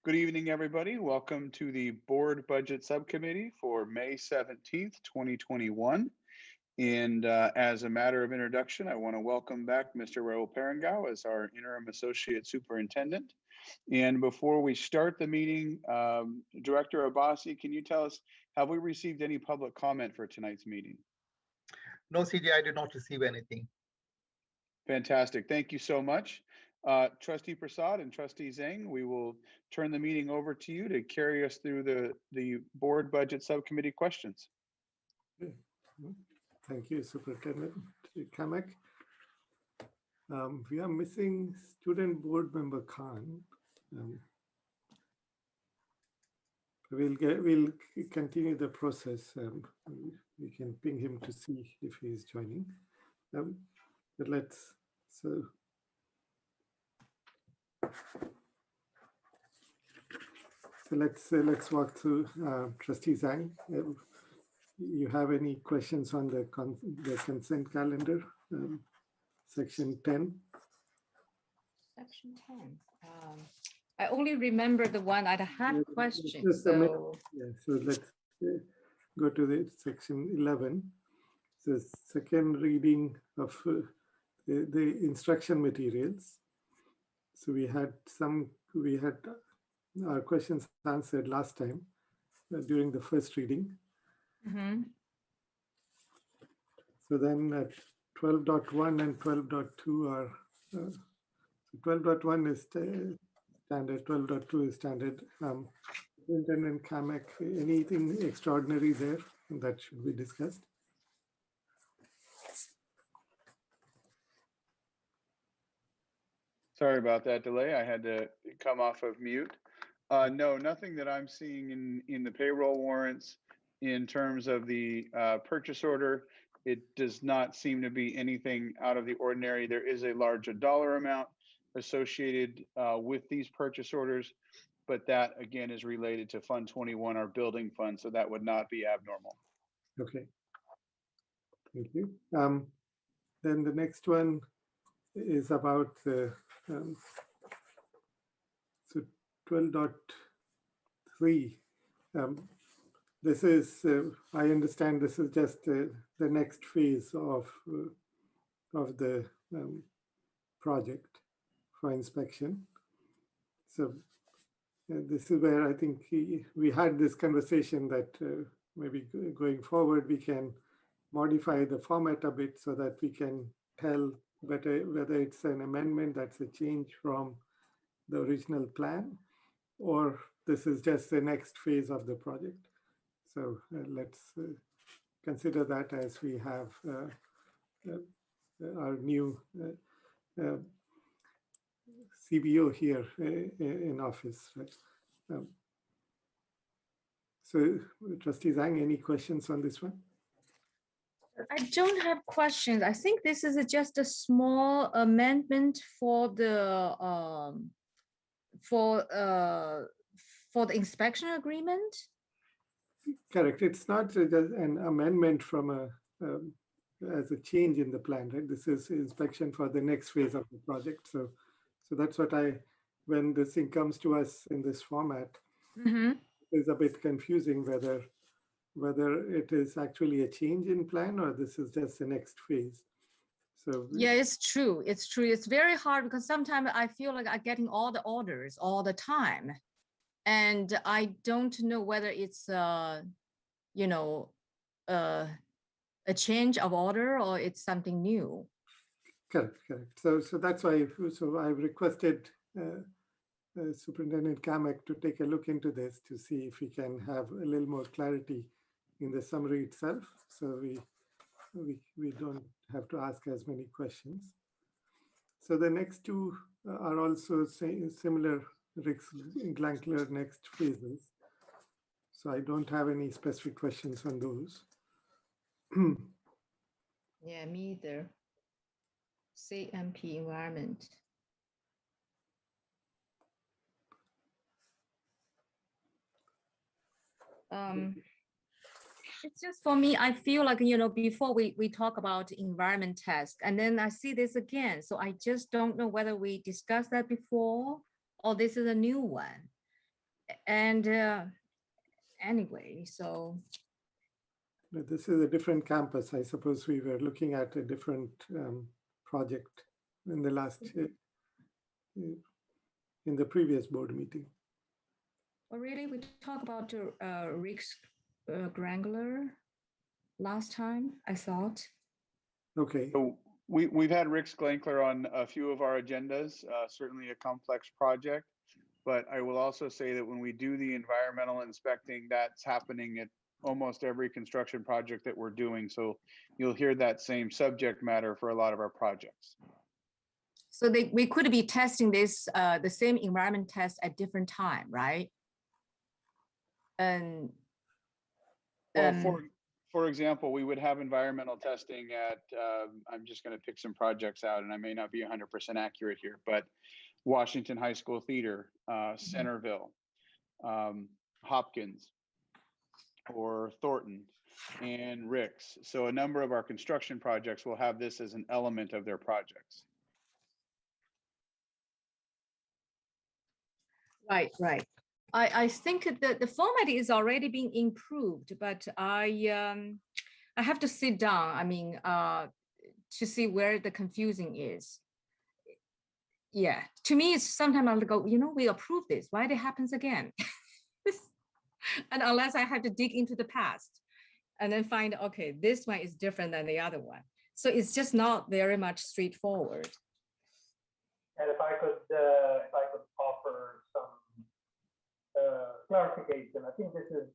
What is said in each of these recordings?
Good evening, everybody. Welcome to the Board Budget Subcommittee for May 17th, 2021. And as a matter of introduction, I want to welcome back Mr. Raul Parangao as our Interim Associate Superintendent. And before we start the meeting, Director Abbasi, can you tell us, have we received any public comment for tonight's meeting? No, CJ, I did not receive anything. Fantastic. Thank you so much. Trustee Prasad and Trustee Zhang, we will turn the meeting over to you to carry us through the Board Budget Subcommittee questions. Thank you, Superintendent Kamek. We are missing Student Board Member Khan. We'll continue the process. We can ping him to see if he is joining. But let's let's walk through. Trustee Zhang, you have any questions on the consent calendar, section 10? Section 10. I only remember the one I had questions. So let's go to the section 11. The second reading of the instruction materials. So we had our questions answered last time during the first reading. Mm-hmm. So then 12.1 and 12.2 are, 12.1 is standard, 12.2 is standard. Superintendent Kamek, anything extraordinary there that should be discussed? Sorry about that delay. I had to come off of mute. No, nothing that I'm seeing in the payroll warrants in terms of the purchase order. It does not seem to be anything out of the ordinary. There is a larger dollar amount associated with these purchase orders, but that again is related to Fund 21, our building fund, so that would not be abnormal. Okay, thank you. Then the next one is about the so 12.3. This is, I understand this is just the next phase of the project for inspection. So this is where I think we had this conversation that maybe going forward we can modify the format a bit so that we can tell better whether it's an amendment that's a change from the original plan, or this is just the next phase of the project. So let's consider that as we have our new CBO here in office. Right? So Trustee Zhang, any questions on this one? I don't have questions. I think this is just a small amendment for the inspection agreement. Correct. It's not just an amendment from as a change in the plan, right? This is inspection for the next phase of the project. So that's what when this thing comes to us in this format, it's a bit confusing whether it is actually a change in plan or this is just the next phase. So yeah, it's true. It's true. It's very hard because sometimes I feel like I'm getting all the orders all the time, and I don't know whether it's a change of order or it's something new. Correct. So that's why. So I've requested Superintendent Kamek to take a look into this to see if we can have a little more clarity in the summary itself, so we don't have to ask as many questions. So the next two are also similar Glankler next phases. So I don't have any specific questions on those. Yeah, me either. CMP environment. It's just for me, I feel like, before we talk about environment test, and then I see this again. So I just don't know whether we discussed that before or this is a new one. And anyway, so But this is a different campus. I suppose we were looking at a different project in the last, in the previous board meeting. well, really, we talked about Rick's Granular last time, I thought. Okay, So we've had Rick Sklankler on a few of our agendas, certainly a complex project. But I will also say that when we do the environmental inspecting, that's happening at almost every construction project that we're doing. So you'll hear that same subject matter for a lot of our projects. So we could be testing this, the same environment test at different time, right? And Well, for example, we would have environmental testing at, I'm just going to pick some projects out, and I may not be 100% accurate here, but Washington High School Theater, Centerville, Hopkins, or Thornton, and Rick's. So a number of our construction projects will have this as an element of their projects. right. I think that the format is already being improved, but I have to sit down, I mean, to see where the confusing is. Yeah, to me, it's sometimes I'll go, we approve this, why it happens again? And unless I have to dig into the past and then find, okay, this one is different than the other one. So it's just not very much straightforward. And if I could offer some clarification, I think this is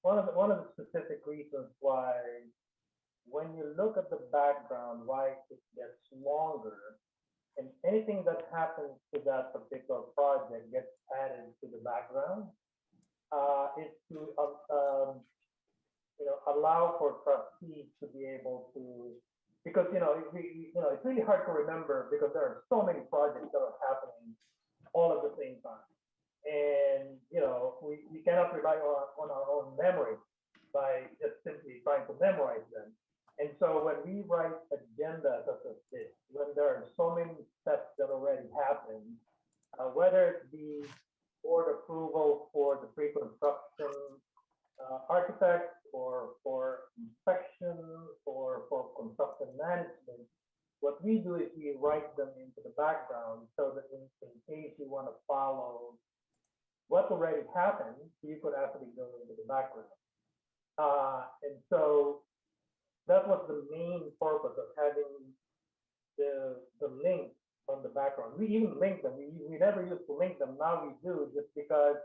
one of the specific reasons why, when you look at the background, why it gets longer, and anything that happens to that particular project gets added to the background, is to allow for trustees to be able to, because it's really hard to remember because there are so many projects that are happening all at the same time, and we cannot rely on our own memory by just simply trying to memorize them. And so when we write agendas such as this, when there are so many steps that already happen, whether it be board approval for the pre-construction architect, or for inspection, or for construction management, what we do is we write them into the background so that in case you want to follow what already happened, you could actually go into the background. And so that was the main purpose of having the link on the background. We even link them. We never used to link them. Now we do, just because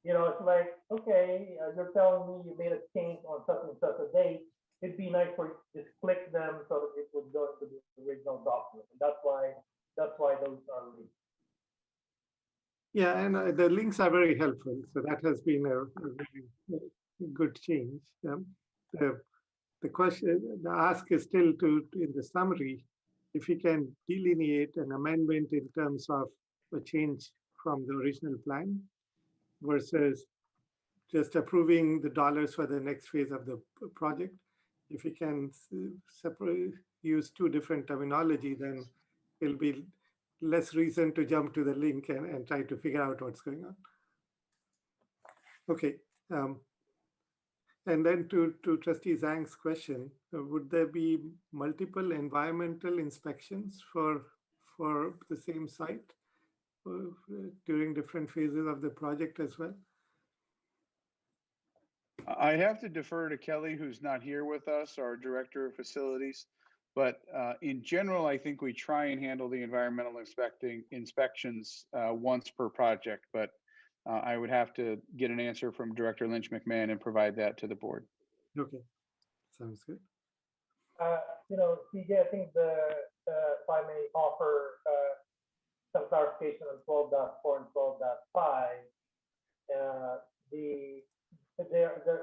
it's like, okay, you're telling me you made a change on such and such a date. It'd be nice for you to just click them so that it would go into the original document. And that's why those are linked. yeah, and the links are very helpful. So that has been a very good change. The question, the ask is still in the summary, if you can delineate an amendment in terms of a change from the original plan versus just approving the dollars for the next phase of the project. If you can use two different terminology, then it'll be less reason to jump to the link and try to figure out what's going on. Okay. And then to Trustee Zhang's question, would there be multiple environmental inspections for the same site during different phases of the project as well? I have to defer to Kelly, who's not here with us, our Director of Facilities. But in general, I think we try and handle the environmental inspections once per project. But I would have to get an answer from Director Lynch McMahon and provide that to the board. Okay, sounds good. CJ, I think if I may offer some clarification on 12.4 and 12.5,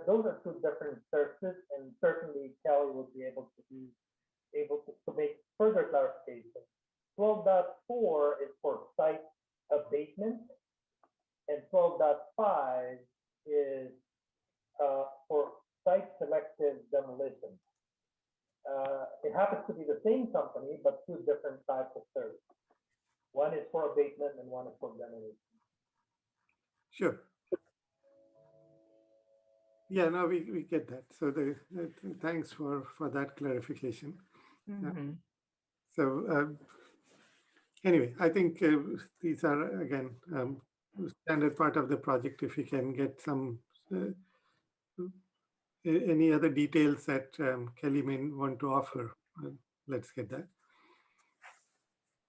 those are two different services, and certainly Kelly will be able to make further clarification. 12.4 is for site abatement, and 12.5 is for site selective demolition. It happens to be the same company, but two different types of service. One is for abatement and one is for demolition. Sure. Yeah, no, we get that. So thanks for that clarification. Mhm. So anyway, I think these are again standard part of the project. If we can get some any other details that Kelly may want to offer, let's get that.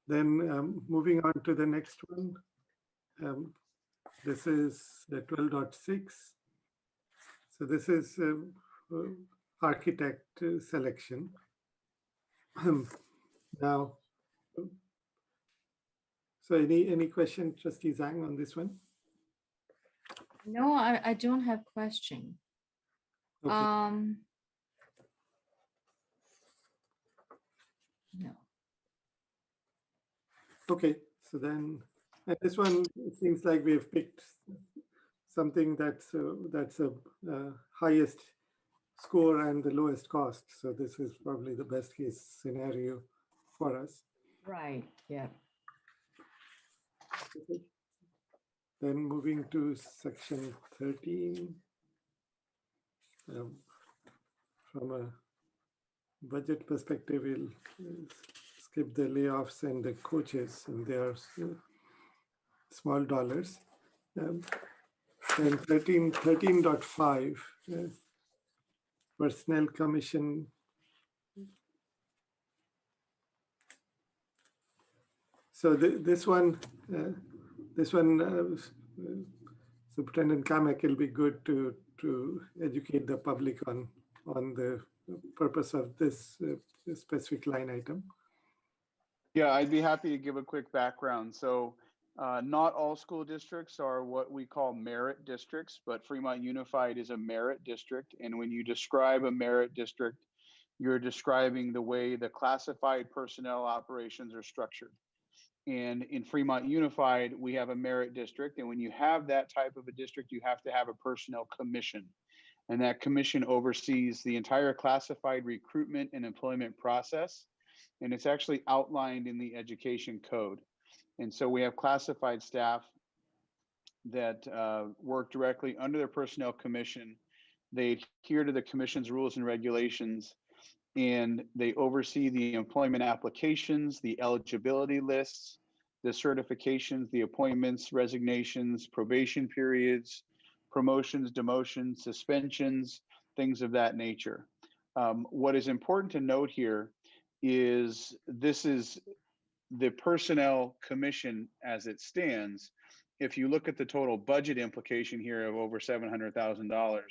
Then moving on to the next one. This is the 12.6. So this is architect selection. Now, so any question, Trustee Zhang, on this one? No, I don't have question. Okay. No. Okay, so then and this one it seems like we've picked something that's a highest score and the lowest cost. So this is probably the best case scenario for us. Right, yeah. Then moving to section 13. From a budget perspective, we'll skip the layoffs and the coaches, and they are small dollars. And 13.5, personnel commission. So this one, Superintendent Kamek, will be good to educate the public on the purpose of this specific line item. Yeah, I'd be happy to give a quick background. So not all school districts are what we call merit districts, but Fremont Unified is a merit district. And when you describe a merit district, you're describing the way the classified personnel operations are structured. And in Fremont Unified, we have a merit district. And when you have that type of a district, you have to have a personnel commission. And that commission oversees the entire classified recruitment and employment process. And it's actually outlined in the education code. And so we have classified staff that work directly under the personnel commission. They adhere to the commission's rules and regulations, and they oversee the employment applications, the eligibility lists, the certifications, the appointments, resignations, probation periods, promotions, demotions, suspensions, things of that nature. What is important to note here is this is the personnel commission as it stands. If you look at the total budget implication here of over $700,000,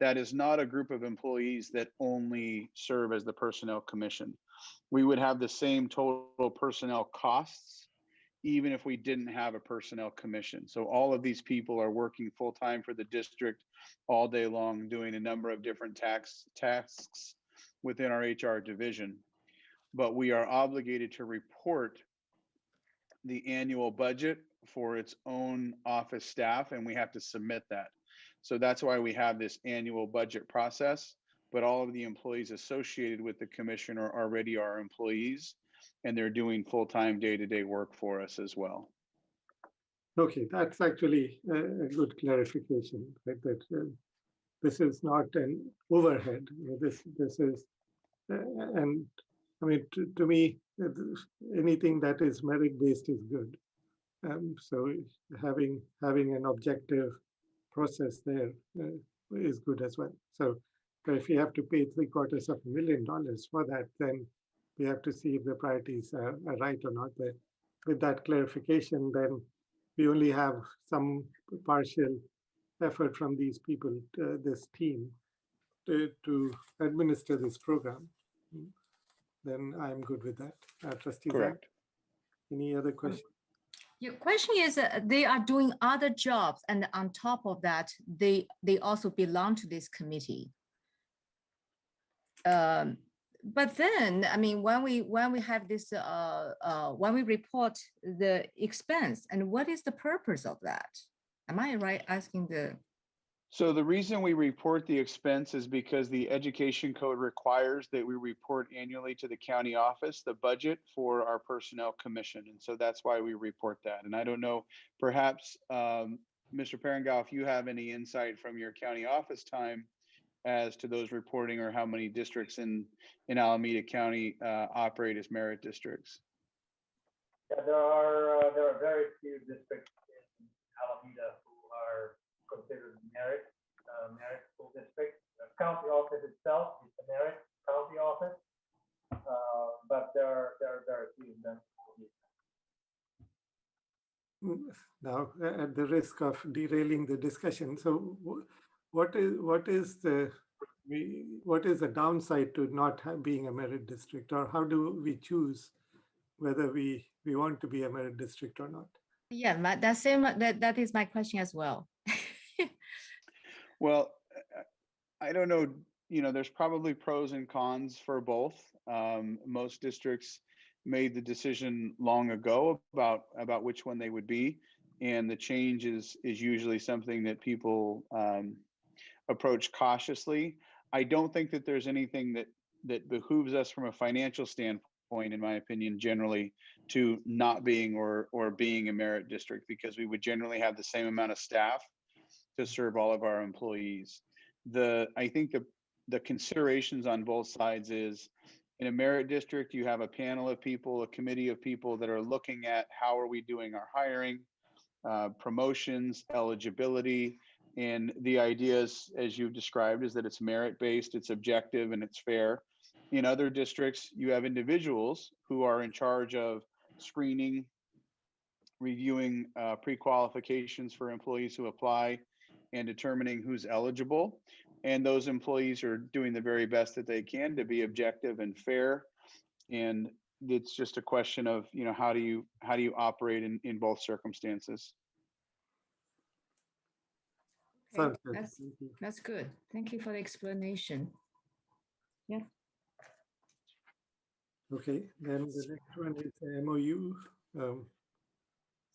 that is not a group of employees that only serve as the personnel commission. We would have the same total personnel costs, even if we didn't have a personnel commission. So all of these people are working full-time for the district all day long, doing a number of different tasks within our HR division. But we are obligated to report the annual budget for its own office staff, and we have to submit that. So that's why we have this annual budget process, but all of the employees associated with the commission are already our employees, and they're doing full-time day-to-day work for us as well. Okay, that's actually a good clarification, right? That this is not an overhead. This is, and I mean, to me, anything that is merit-based is good. So having an objective process there is good as well. So if you have to pay $750,000 for that, then we have to see if the priorities are right or not. But with that clarification, then we only have some partial effort from these people, this team, to administer this program. Then I'm good with that. Trustee Zhang, Correct. any other questions? Your question is they are doing other jobs, and on top of that, they also belong to this committee. But then, I mean, when we have this, when we report the expense, and what is the purpose of that? Am I right asking the? So the reason we report the expense is because the education code requires that we report annually to the county office the budget for our personnel commission. And so that's why we report that. And I don't know, perhaps Mr. Parengao, if you have any insight from your county office time as to those reporting or how many districts in Alameda County operate as merit districts. Yeah, there are very few districts in Alameda who are considered merit school district. The county office itself is a merit county office, but there are a few of them. Now, at the risk of derailing the discussion, so what is the downside to not being a merit district, or how do we choose whether we want to be a merit district or not? Yeah, that is my question as well. Well, I don't know, there's probably pros and cons for both. Most districts made the decision long ago about which one they would be. And the change is usually something that people approach cautiously. I don't think that there's anything that behooves us from a financial standpoint, in my opinion, generally, to not being or being a merit district, because we would generally have the same amount of staff to serve all of our employees. I think the considerations on both sides is, in a merit district, you have a panel of people, a committee of people that are looking at how are we doing our hiring, promotions, eligibility. And the idea is, as you've described, is that it's merit-based, it's objective, and it's fair. In other districts, you have individuals who are in charge of screening, reviewing pre-qualifications for employees who apply, and determining who's eligible. And those employees are doing the very best that they can to be objective and fair. And it's just a question of, how do you operate in both circumstances? Sounds good. That's good. Thank you for the explanation. Yeah. Okay, then the next one is the MOU. So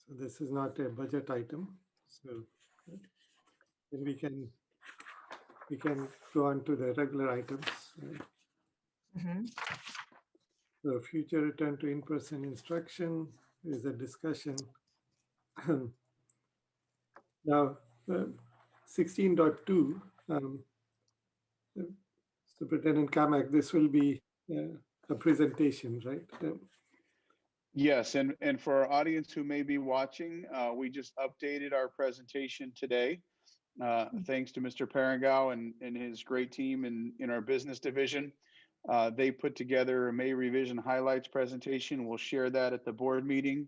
this is not a budget item. So then we can go on to the regular items. Mhm. So future return to in-person instruction is a discussion. Now, 16.2, Superintendent Kamak, this will be a presentation, right? Yes, and for our audience who may be watching, we just updated our presentation today. Thanks to Mr. Parengao and his great team in our business division. They put together a May revision highlights presentation. We'll share that at the board meeting.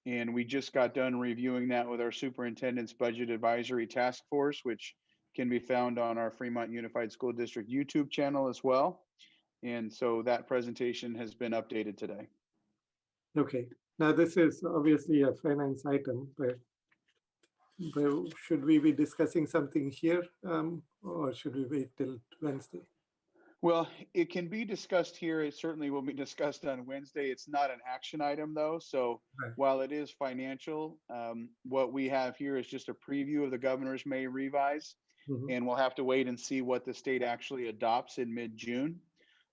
And we just got done reviewing that with our superintendent's budget advisory task force, which can be found on our Fremont Unified School District YouTube channel as well. And so that presentation has been updated today. Okay, now this is obviously a finance item, but should we be discussing something here, or should we wait till Wednesday? Well, it can be discussed here. It certainly will be discussed on Wednesday. It's not an action item, though. So Right. While it is financial, what we have here is just a preview of the governor's May revise. Mhm. And we'll have to wait and see what the state actually adopts in mid-June.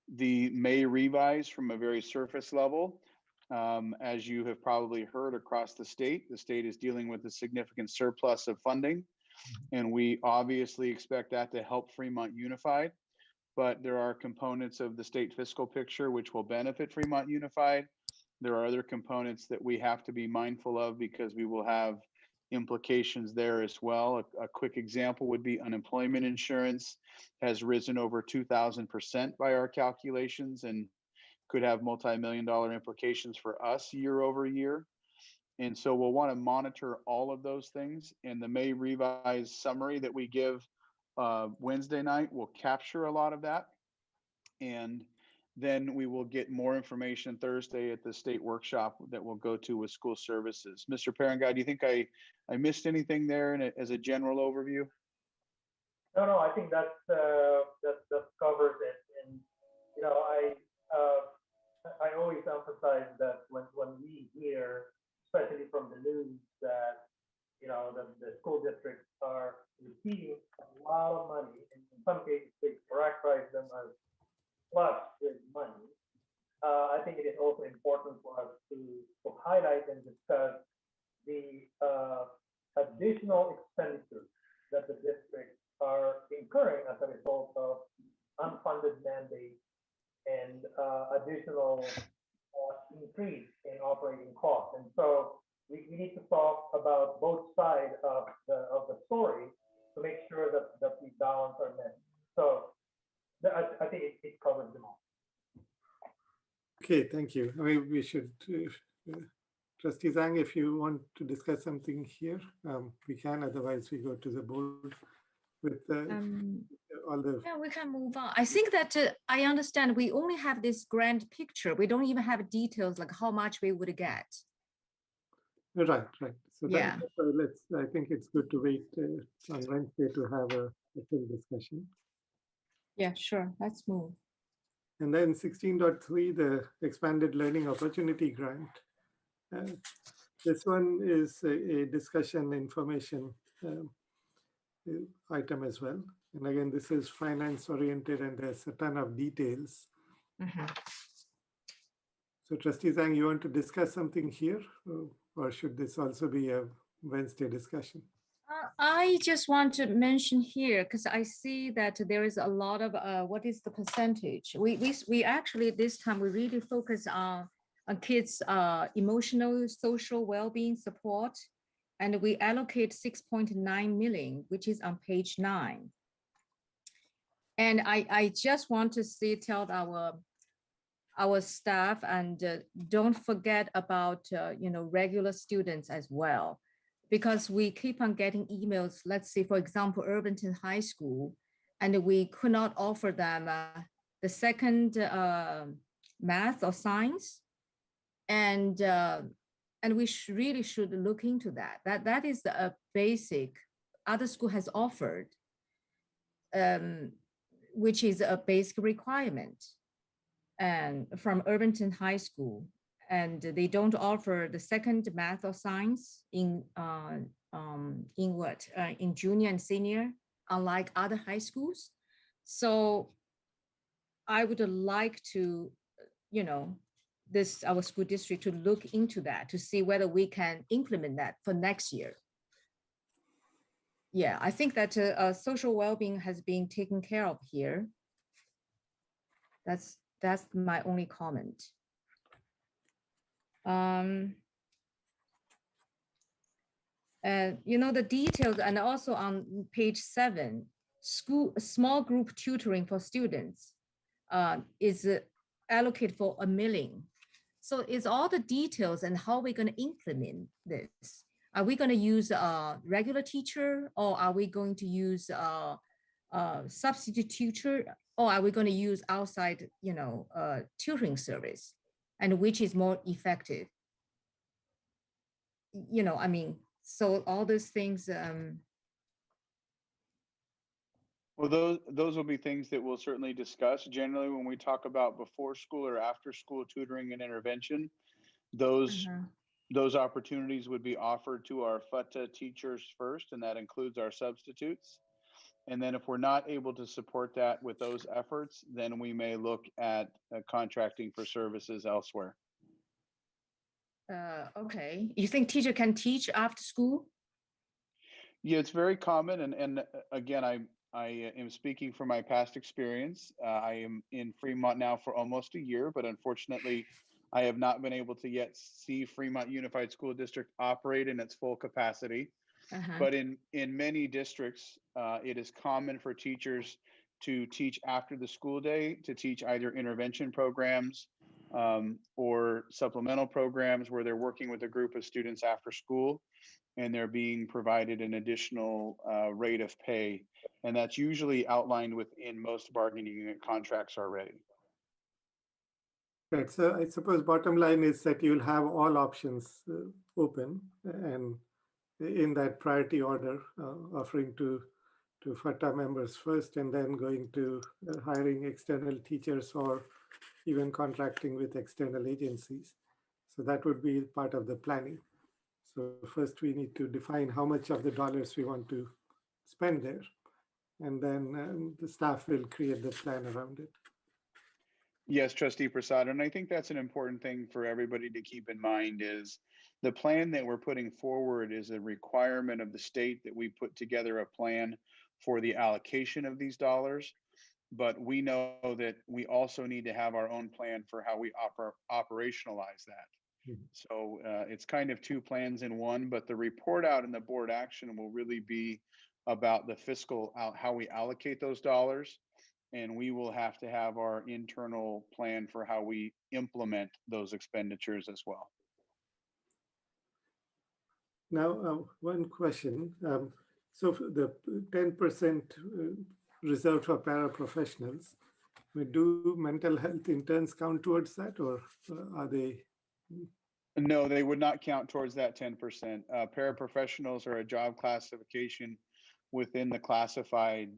The May revise, from a very surface level, as you have probably heard across the state is dealing with a significant surplus of funding. And we obviously expect that to help Fremont Unified. But there are components of the state fiscal picture which will benefit Fremont Unified. There are other components that we have to be mindful of because we will have implications there as well. A quick example would be unemployment insurance has risen over 2,000% by our calculations and could have multi-million-dollar implications for us year over year. And so we'll want to monitor all of those things. And the May revised summary that we give Wednesday night will capture a lot of that. And then we will get more information Thursday at the state workshop that we'll go to with school services. Mr. Parengao, do you think I missed anything there as a general overview? No, I think that covers it. And I always emphasize that when we hear, especially from the news, that the school districts are receiving a lot of money, and in some cases they characterize them as flush with money. I think it is also important for us to highlight and discuss the additional expenditures that the districts are incurring as a result of unfunded mandates and additional increase in operating costs. And so we need to talk about both sides of the story to make sure that the balance are met. So I think it covers them all. Okay, thank you. I mean, we should, Trustee Zhang, if you want to discuss something here, we can. Otherwise, we go to the board with all the. Yeah, we can move on. I think that I understand we only have this grand picture. We don't even have details like how much we would get. Right, right. So Yeah. I think it's good to wait on Wednesday to have a full discussion. Yeah, sure. Let's move. And then 16.3, the expanded learning opportunity grant. This one is a discussion information item as well. And again, this is finance oriented and there's a ton of details. Mhm. So Trustee Zhang, you want to discuss something here or should this also be a Wednesday discussion? I just want to mention here, because I see that there is a lot of, what is the percentage? We actually, this time, we really focus on kids' emotional, social well-being support. And we allocate 6.9 million, which is on page 9. And I just want to tell our staff and don't forget about, regular students as well. Because we keep on getting emails, let's say, for example, Irvington High School, and we could not offer them the second math or science. And we really should look into that. That is a basic, other school has offered, which is a basic requirement and from Irvington High School. And they don't offer the second math or science in junior and senior, unlike other high schools. So I would like to, our school district to look into that to see whether we can implement that for next year. Yeah, I think that social well-being has been taken care of here. That's my only comment. The details, and also on page 7, small group tutoring for students is allocated for $1 million. So it's all the details and how we're going to implement this. Are we going to use a regular teacher, or are we going to use a substitute teacher, or are we going to use outside, tutoring service, and which is more effective? So all those things. Well, those will be things that we'll certainly discuss. Generally, when we talk about before school or after school tutoring and intervention, those opportunities would be offered to our FUTA teachers first, and that includes our substitutes. And then if we're not able to support that with those efforts, then we may look at contracting for services elsewhere. Okay. You think teacher can teach after school? Yeah, it's very common. And again, I am speaking from my past experience. I am in Fremont now for almost a year, but unfortunately, I have not been able to yet see Fremont Unified School District operate in its full capacity. But in many districts, it is common for teachers to teach after the school day, to teach either intervention programs or supplemental programs where they're working with a group of students after school, and they're being provided an additional rate of pay. And that's usually outlined within most bargaining unit contracts already. Right. So I suppose bottom line is that you'll have all options open and in that priority order, offering to FUTA members first, and then going to hiring external teachers or even contracting with external agencies. So that would be part of the planning. So first we need to define how much of the dollars we want to spend there. And then the staff will create the plan around it. Yes, Trustee Prasad. And I think that's an important thing for everybody to keep in mind is The plan that we're putting forward is a requirement of the state that we put together a plan for the allocation of these dollars. But we know that we also need to have our own plan for how we operationalize that. Mhm. So it's kind of two plans in one, but the report out and the board action will really be about the fiscal, how we allocate those dollars. And we will have to have our internal plan for how we implement those expenditures as well. Now, one question. So the 10% reserved for paraprofessionals, do mental health interns count towards that, or are they? No, they would not count towards that 10%. Paraprofessionals are a job classification within the classified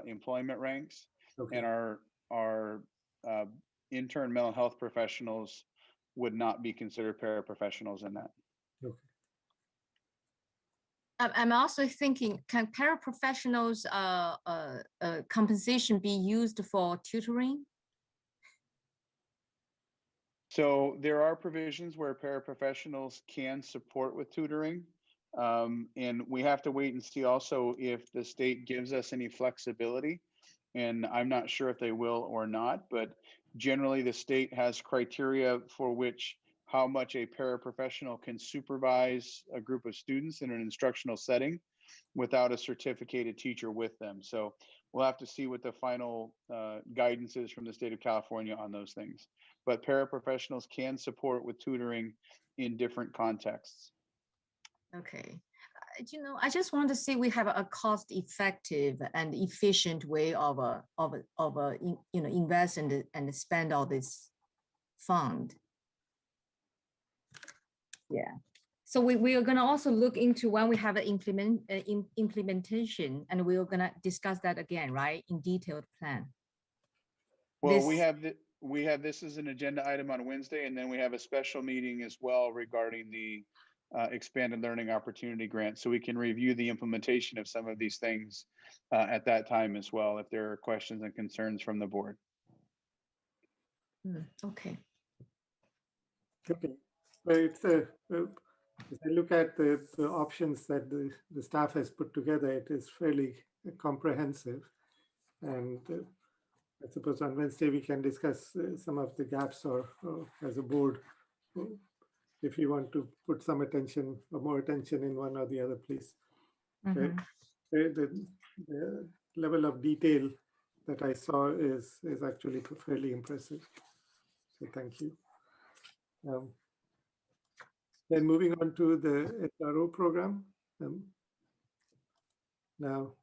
employment ranks, Okay. and our intern mental health professionals would not be considered paraprofessionals in that. Okay. I'm also thinking, can paraprofessionals compensation be used for tutoring? So there are provisions where paraprofessionals can support with tutoring. And we have to wait and see also if the state gives us any flexibility. And I'm not sure if they will or not, but generally the state has criteria for which how much a paraprofessional can supervise a group of students in an instructional setting without a certificated teacher with them. So we'll have to see what the final guidance is from the state of California on those things. But paraprofessionals can support with tutoring in different contexts. Okay. I just want to see we have a cost-effective and efficient way of invest and spend all this fund. Yeah. So we are gonna also look into when we have an implementation, and we are gonna discuss that again, right, in detailed plan. Well, we have this as an agenda item on Wednesday, and then we have a special meeting as well regarding the expanded learning opportunity grant. So we can review the implementation of some of these things at that time as well, if there are questions and concerns from the board. Okay. Okay. Well, it's as I look at the options that the staff has put together, it is fairly comprehensive. And I suppose on Wednesday we can discuss some of the gaps, or as a board, if you want to put some attention or more attention in one or the other place. Mhm. The level of detail that I saw is actually fairly impressive. So thank you. Then moving on to the SRO program. Now,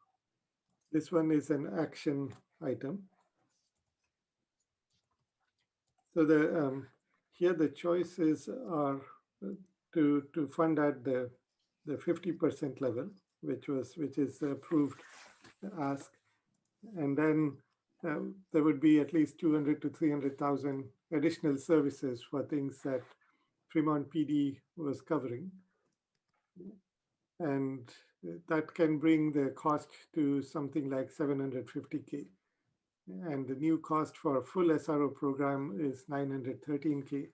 this one is an action item. So here the choices are to fund at the 50% level, which is approved ask, and then there would be at least 200 to 300,000 additional services for things that Fremont PD was covering, and that can bring the cost to something like 750K. And the new cost for a full SRO program is 913K.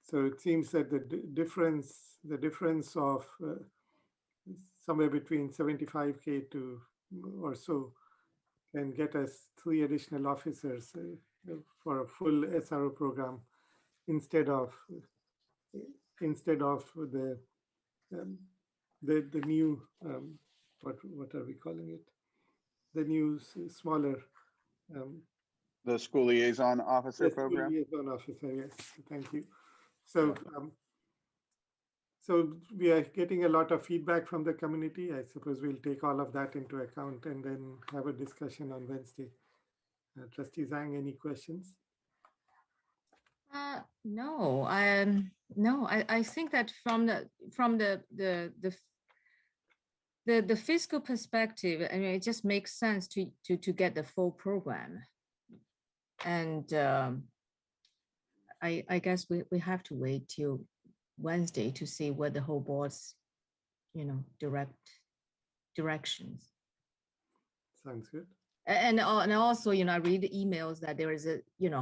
So it seems that the difference of somewhere between 75K to or so can get us 3 additional officers for a full SRO program instead of the new what are we calling it? The new smaller The school liaison officer yes, program. liaison officer. Yes, thank you. So so we are getting a lot of feedback from the community. I suppose we'll take all of that into account and then have a discussion on Wednesday. Trustee Zhang, any questions? No, I think that from the fiscal perspective, I mean, it just makes sense to get the full program. And I guess we have to wait till Wednesday to see what the whole board's, directions. Sounds good. And also, I read the emails that there is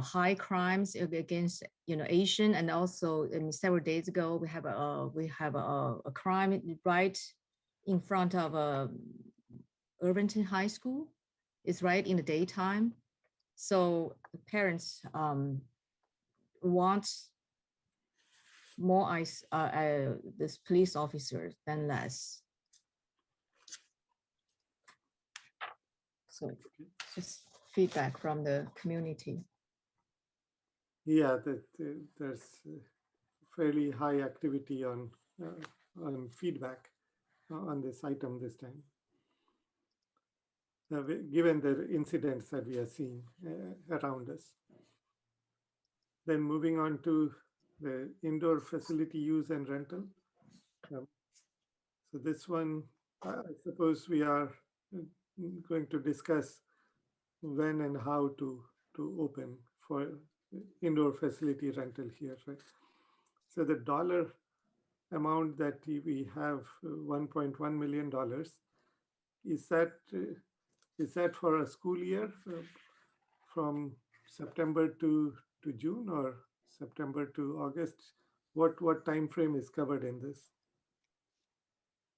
high crimes against, Asian, and also, several days ago, we have a crime right in front of Irvington High School. It's right in the daytime. So the parents want more this police officers than less. So just feedback from the community. Yeah, there's fairly high activity on feedback on this item this time, given the incidents that we are seeing around us. Then moving on to the indoor facility use and rental. So this one, I suppose we are going to discuss when and how to open for indoor facility rental here, right? So the dollar amount that we have, $1.1 million, is that for a school year from September to June, or September to August? What time frame is covered in this?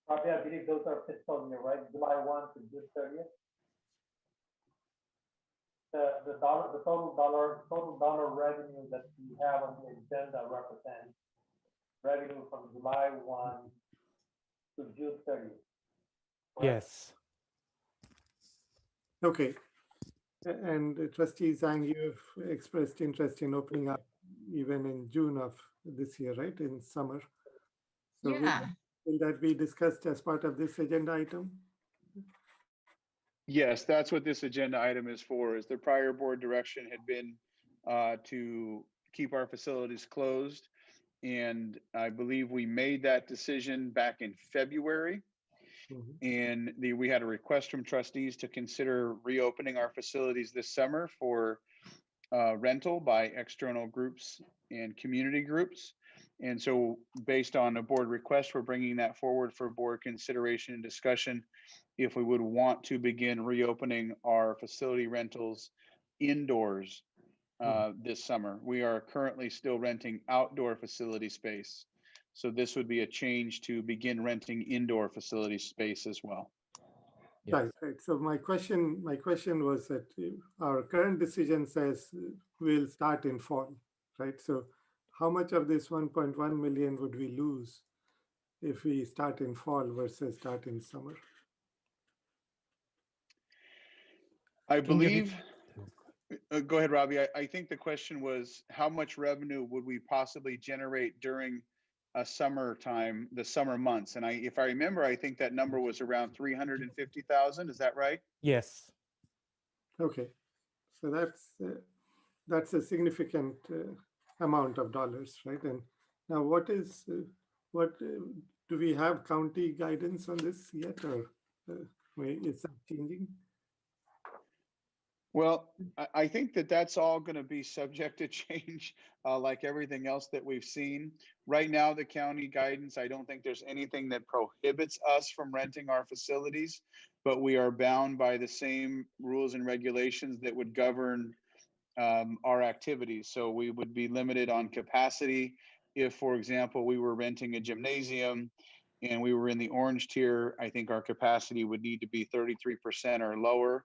Probably, I believe those are fiscal year, right? July 1 to June 30th. The total dollar revenue that we have on the agenda represents revenue from July 1 to June 30th. Correct? Yes. Okay. And Trustee Zhang, you've expressed interest in opening up even in June of this year, right? In summer. So Yeah. will that be discussed as part of this agenda item? Yes, that's what this agenda item is for, is the prior board direction had been to keep our facilities closed. And I believe we made that decision back in February. And we had a request from trustees to consider reopening our facilities this summer for rental by external groups and community groups. And so based on a board request, we're bringing that forward for board consideration and discussion if we would want to begin reopening our facility rentals indoors this summer. We are currently still renting outdoor facility space. So this would be a change to begin renting indoor facility space as well. Right, right. So my question was that our current decision says we'll start in fall, right? So how much of this 1.1 million would we lose if we start in fall versus start in summer? I believe, go ahead, Robbie. I think the question was, how much revenue would we possibly generate during a summertime, the summer months? And if I remember, I think that number was around 350,000. Is that right? Yes. Okay, so that's a significant amount of dollars, right? And now, what do we have county guidance on this yet, or is that changing? Well, I think that's all going to be subject to change, like everything else that we've seen. Right now, the county guidance, I don't think there's anything that prohibits us from renting our facilities, but we are bound by the same rules and regulations that would govern our activities. So we would be limited on capacity. If, for example, we were renting a gymnasium and we were in the orange tier, I think our capacity would need to be 33% or lower.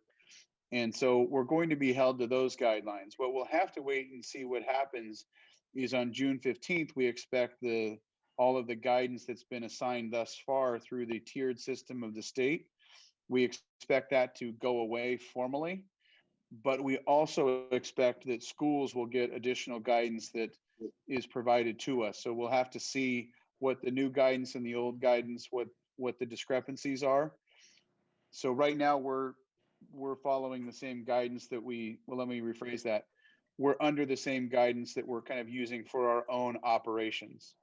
And so we're going to be held to those guidelines. What we'll have to wait and see what happens is on June 15th, we expect all of the guidance that's been assigned thus far through the tiered system of the state. We expect that to go away formally, but we also expect that schools will get additional guidance that is provided to us. So we'll have to see what the new guidance and the old guidance, what the discrepancies are. So right now we're following the same guidance that let me rephrase that. We're under the same guidance that we're kind of using for our own operations.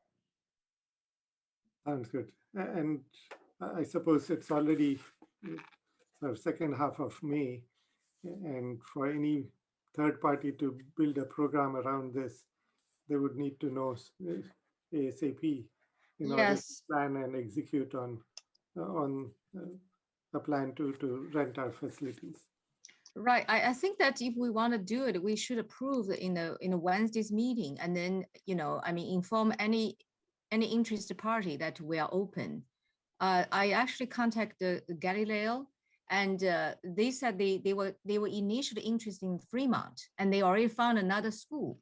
Sounds good. And I suppose it's already sort of second half of May, and for any third party to build a program around this, they would need to know ASAP in order to plan and execute on a plan to rent our facilities. Right. I think that if we want to do it, we should approve it in a Wednesday's meeting, and then, I mean, inform any interested party that we are open. I actually contacted Galileo, and they said they were initially interested in Fremont, and they already found another school,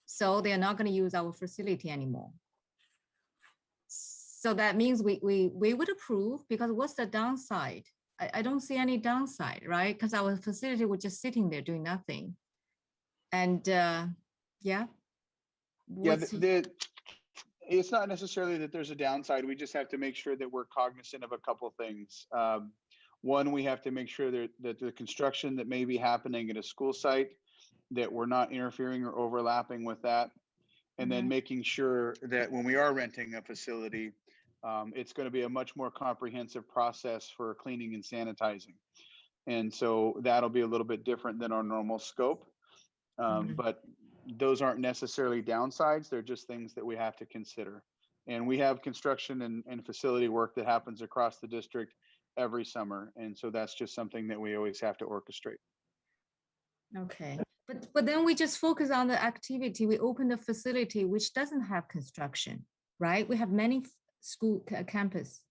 so they are not going to use our facility anymore. So that means we would approve, because what's the downside? I don't see any downside, right? Because our facility was just sitting there doing nothing. And yeah. Yeah, What's- it's not necessarily that there's a downside. We just have to make sure that we're cognizant of a couple of things. One, we have to make sure that the construction that may be happening at a school site, that we're not interfering or overlapping with that. And then making sure that when we are renting a facility, it's going to be a much more comprehensive process for cleaning and sanitizing. And so that'll be a little bit different than our normal scope. But those aren't necessarily downsides. They're just things that we have to consider. And we have construction and facility work that happens across the district every summer. And so that's just something that we always have to orchestrate. Okay, but then we just focus on the activity. We open the facility which doesn't have construction, right? We have many school campus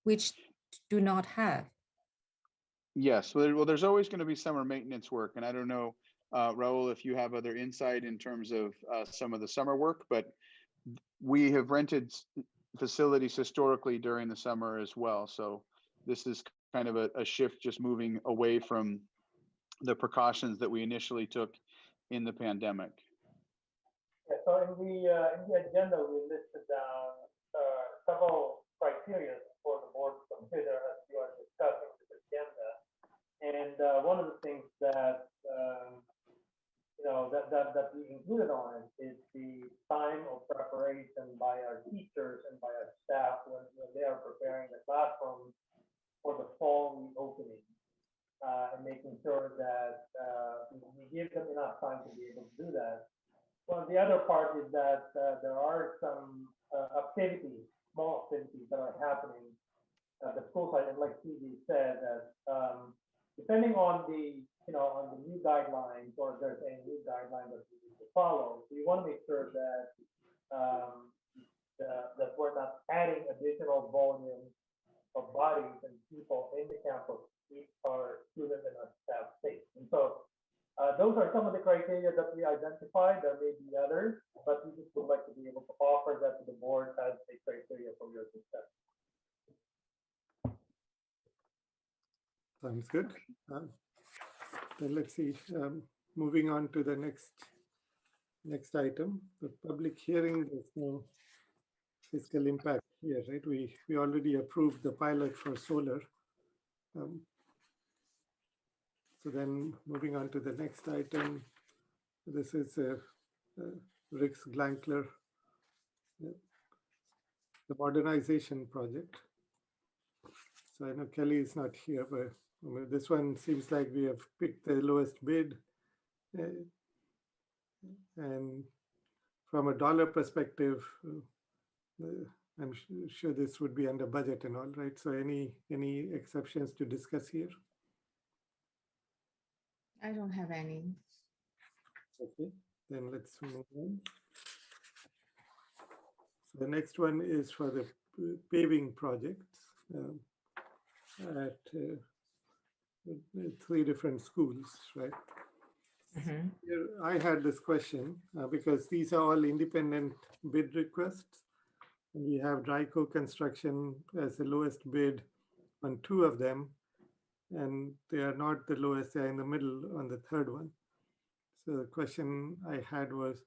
which do not have. Yes, well, there's always going to be summer maintenance work. And I don't know, Raul, if you have other insight in terms of some of the summer work, but we have rented facilities historically during the summer as well. So this is kind of a shift, just moving away from the precautions that we initially took in the pandemic. Yeah, so in the agenda, we listed down several criteria for the board to consider as you are discussing this agenda. And one of the things that that we included on it is the time of preparation by our teachers and by our staff when they are preparing the classroom for the fall reopening, and making sure that we give them enough time to be able to do that. Well, the other part is that there are some activities, small activities that are happening at the school site, and like CJ said, that depending on the on the new guidelines, or if there's any new guidelines that we need to follow, we want to make sure that that we're not adding additional volume of bodies and people in the campus to keep our students and our staff safe. And so those are some of the criteria that we identified. There may be others, but we just would like to be able to offer that to the board as a criteria for your discussion. Sounds good. Then let's see, moving on to the next item, the public hearing. There's no fiscal impact here, right? We already approved the pilot for solar. So then moving on to the next item, this is Rick's Glankler, the modernization project. So I know Kelly is not here, but I mean, this one seems like we have picked the lowest bid. And from a dollar perspective, I'm sure this would be under budget and all, right? So any exceptions to discuss here? I don't have any. Okay, then let's move on. So the next one is for the paving projects at 3 different schools, right? Here, I had this question because these are all independent bid requests. And we have Dryco Construction as the lowest bid on 2 of them, and they are not the lowest, they're in the middle on the third one. So the question I had was,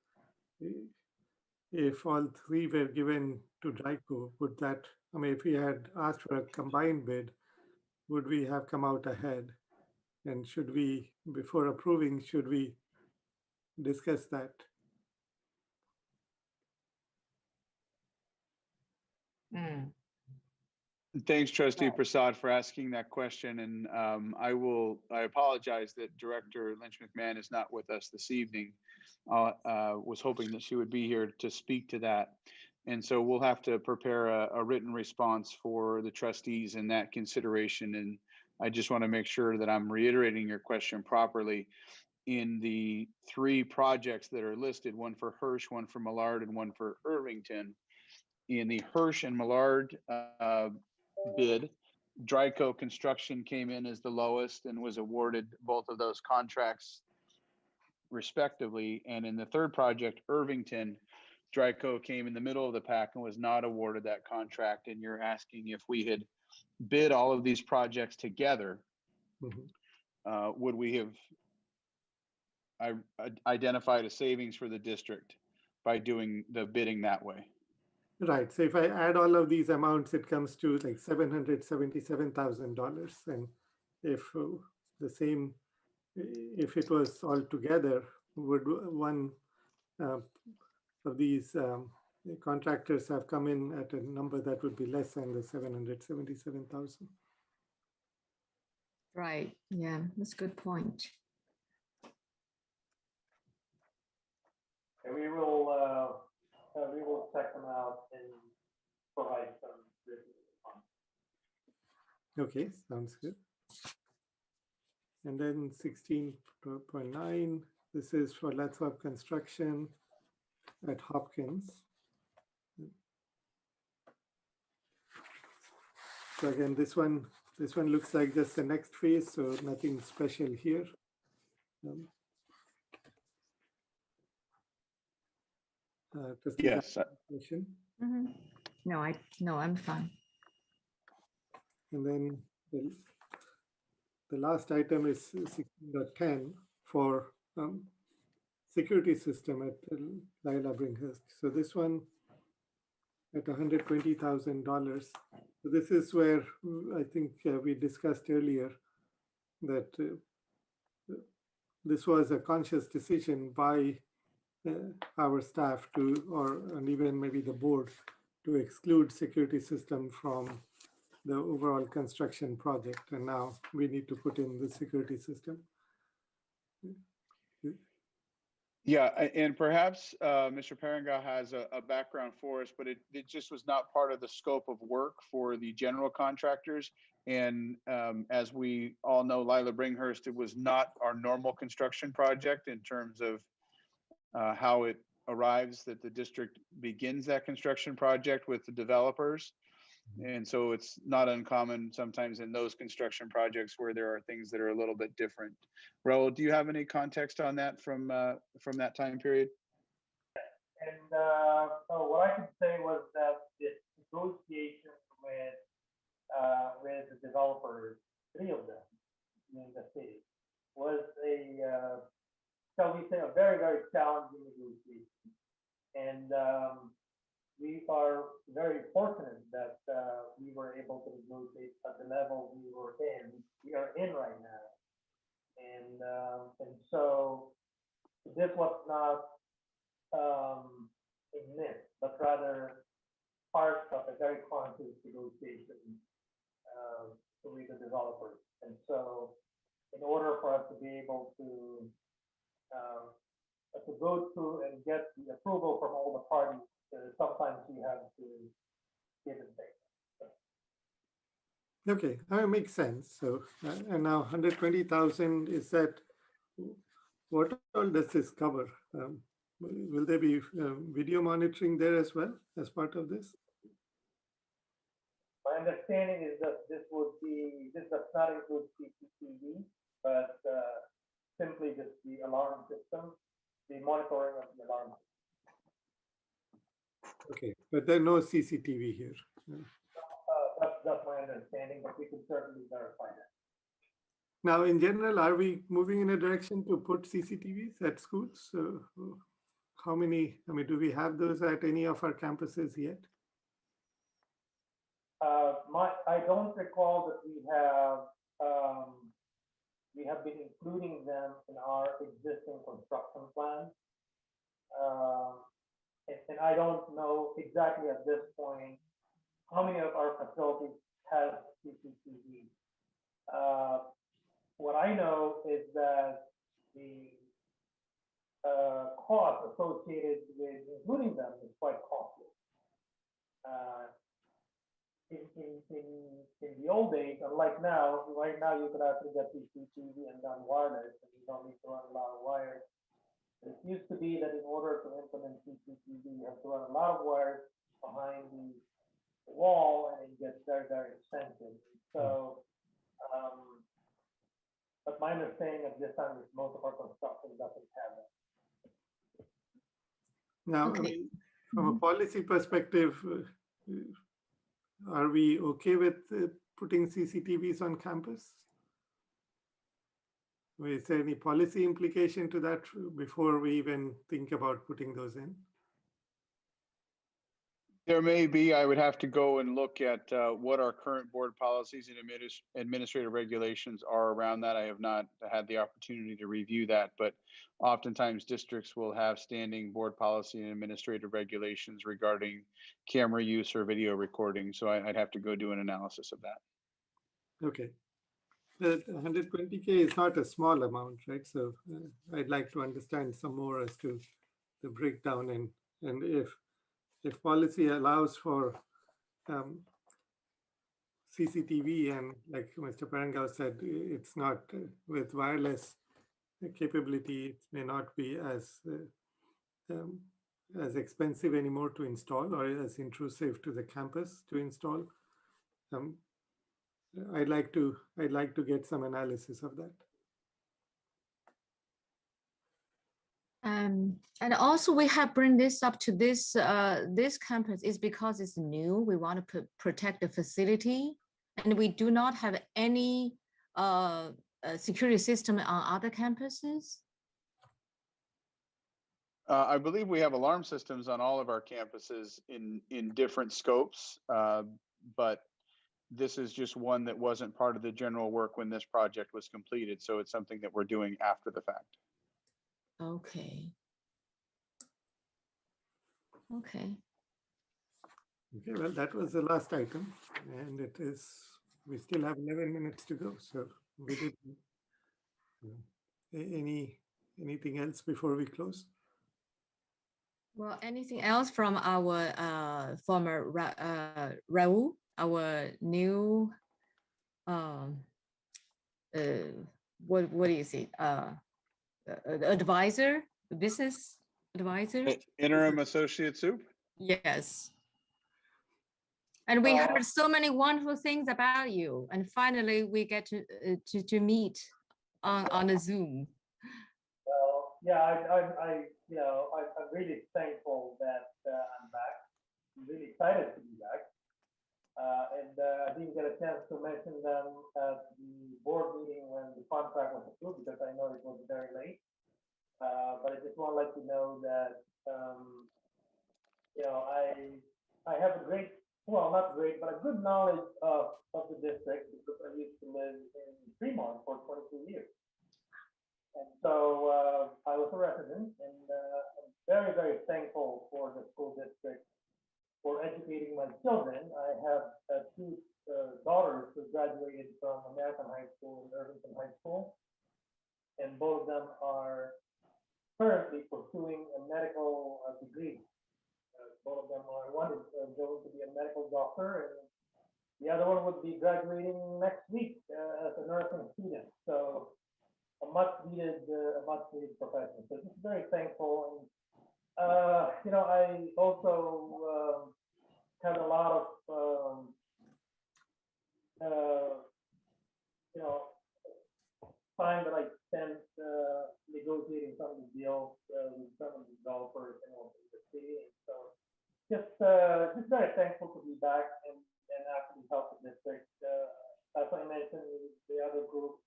if all 3 were given to Dryco, would that, I mean, if we had asked for a combined bid, would we have come out ahead? And should we, before approving, should we discuss that? Thanks, Trustee Prasad, for asking that question. And I apologize that Director Lynch McMahon is not with us this evening. Was hoping that she would be here to speak to that. And so we'll have to prepare a written response for the trustees in that consideration. And I just want to make sure that I'm reiterating your question properly. In the 3 projects that are listed, one for Hirsch, one for Millard, and one for Irvington, in the Hirsch and Millard bid, Dryco Construction came in as the lowest and was awarded both of those contracts respectively. And in the 3rd project, Irvington, Dryco came in the middle of the pack and was not awarded that contract. And you're asking if we had bid all of these projects together, would we have identified a savings for the district by doing the bidding that way? Right. So if I add all of these amounts, it comes to like $777,000. And if the same, if it was all together, would one of these contractors have come in at a number that would be less than the 777,000? Right. Yeah, that's a good point. And we will check them out and provide some written response. Okay, sounds good. And then 16.9, this is for Lathrop Construction at Hopkins. So again, this one looks like just the next phase, so nothing special here. Yes. Question? No, I'm fine. And then the last item is 16.10 for security system at Lila Bringhurst. So this one at $120,000. So this is where I think we discussed earlier that this was a conscious decision by our staff and even maybe the board to exclude security system from the overall construction project. And now we need to put in the security system. Yeah, and perhaps Mr. Paranga has a background for us, but it just was not part of the scope of work for the general contractors. And as we all know, Lila Bringhurst, it was not our normal construction project in terms of how it arrives that the district begins that construction project with the developers. And so it's not uncommon sometimes in those construction projects where there are things that are a little bit different. Raul, do you have any context on that from that time period? And so what I could say was that the negotiation with the developers, 3 of them in the city, was shall we say, a very, very challenging negotiation. And we are very fortunate that we were able to negotiate at the level we are in right now. And so this was not a myth, but rather part of a very conscious negotiation with the developers. And so in order for us to be able to go through and get the approval from all the parties, sometimes we have to give and take. Okay, that makes sense. So, and now 120,000, is that, what all does this cover? Will there be video monitoring there as well as part of this? My understanding is that this does not include CCTV, but simply just the alarm system, the monitoring of the alarm system. Okay, but there are no CCTV here. That's my understanding, but we can certainly verify that. Now, in general, are we moving in a direction to put CCTVs at schools? So how many, do we have those at any of our campuses yet? I don't recall that we have been including them in our existing construction plan. And I don't know exactly at this point how many of our facilities have CCTV. What I know is that the cost associated with including them is quite costly. in the old days, unlike now, right now you could actually get CCTV and done wireless, and you don't need to run a lot of wires. It used to be that in order to implement CCTV, you have to run a lot of wires behind the wall, and it gets very, very expensive. So, but my understanding at this time is most of our construction doesn't have that. Now, I Okay. mean, from a policy perspective, are we okay with putting CCTVs on campus? Is there any policy implication to that before we even think about putting those in? There may be. I would have to go and look at what our current board policies and administrative regulations are around that. I have not had the opportunity to review that, but oftentimes districts will have standing board policy and administrative regulations regarding camera use or video recording. So I'd have to go do an analysis of that. Okay. The 120K is not a small amount, right? So I'd like to understand some more as to the breakdown and if policy allows for CCTV and like Mr. Parangao said, it's not with wireless capability, it may not be as expensive anymore to install or as intrusive to the campus to install. I'd like to get some analysis of that. And also we have bring this up to this this campus is because it's new. We want to protect the facility, and we do not have any security system on other campuses. I believe we have alarm systems on all of our campuses in different scopes, but this is just one that wasn't part of the general work when this project was completed. So it's something that we're doing after the fact. Okay. Okay. Okay, well, that was the last item, and we still have 11 minutes to go. So we did anything else before we close? Well, anything else from our former Raul, our new what do you say? Advisor, business advisor? Interim associate soup? Yes. And we heard so many wonderful things about you, and finally we get to meet on a Zoom. Well, yeah, I'm really thankful that I'm back. I'm really excited to be back. And I didn't get a chance to mention them at the board meeting when the contract was approved because I know it was very late. But I just want to let you know that, I have a great, well, not great, but a good knowledge of the district because I used to live in Fremont for 22 years. And so I was a resident, and I'm very, very thankful for the school district for educating my children. I have two daughters who graduated from American High School and Irvington High School, and both of them are currently pursuing a medical degree. Both of them are, one is going to be a medical doctor, and the other one would be graduating next week as a nursing student. So a much needed profession. So just very thankful. And I also had a lot of time that I spent negotiating some of the deals with some of the developers and also the city. And so just very thankful to be back and actually help the district. As I mentioned, the other group,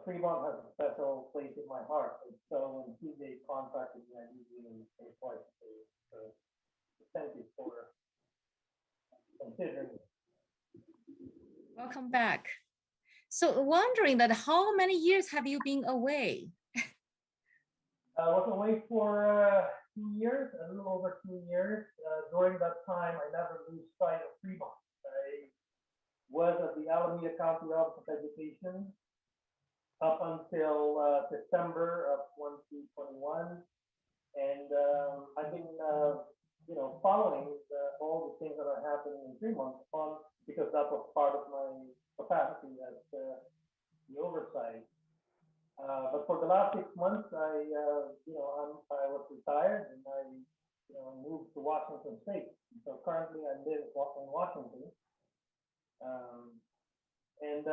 Fremont has a special place in my heart. And so when TJ contacted me, I really think twice. So thank you for considering it. Welcome back. So wondering that how many years have you been away? I was away for 2 years, a little over 2 years. During that time, I never lose sight of Fremont. I was at the Alameda County Office of Education up until September of 2021. And I've been following all the things that are happening in 3 months because that was part of my capacity as the oversight. But for the last 6 months, I was retired and I moved to Washington State. So currently I live in Washington. And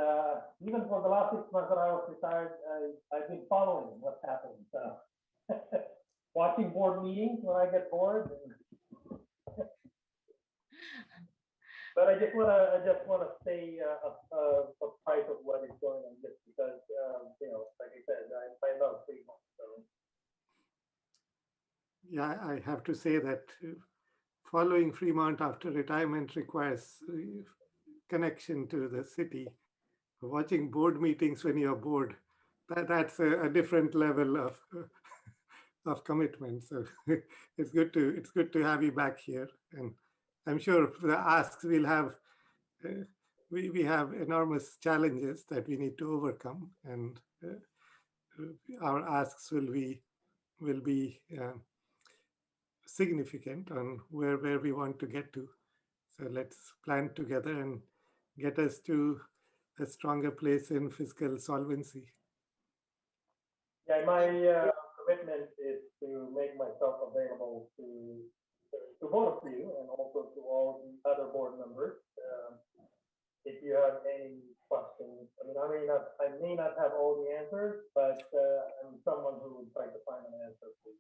even for the last 6 months that I was retired, I've been following what's happening. So watching board meetings when I get bored. But I just wanna stay apprised of what is going on, just because like I said, I love Fremont. So Yeah, I have to say that following Fremont after retirement requires connection to the city. Watching board meetings when you're bored, that's a different level of commitment. So it's good to have you back here, and I'm sure the asks we'll have. We have enormous challenges that we need to overcome, and our asks will be significant on where we want to get to. So let's plan together and get us to a stronger place in fiscal solvency. yeah, my commitment is to make myself available to both of you and also to all the other board members. If you have any questions, I mean, I may not have all the answers, but I'm someone who would try to find an answer for you.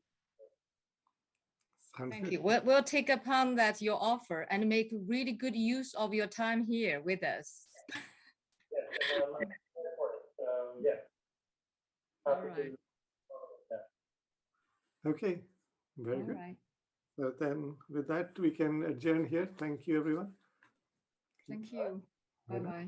Sounds Thank good. you. We'll take upon that your offer and make really good use of your time here with us. Yes, and I'm here for it. So yeah. All Happy to right. follow that. Okay, very All good. right. So then with that, we can adjourn here. Thank you, everyone. Thank you. Bye-bye. Bye-bye.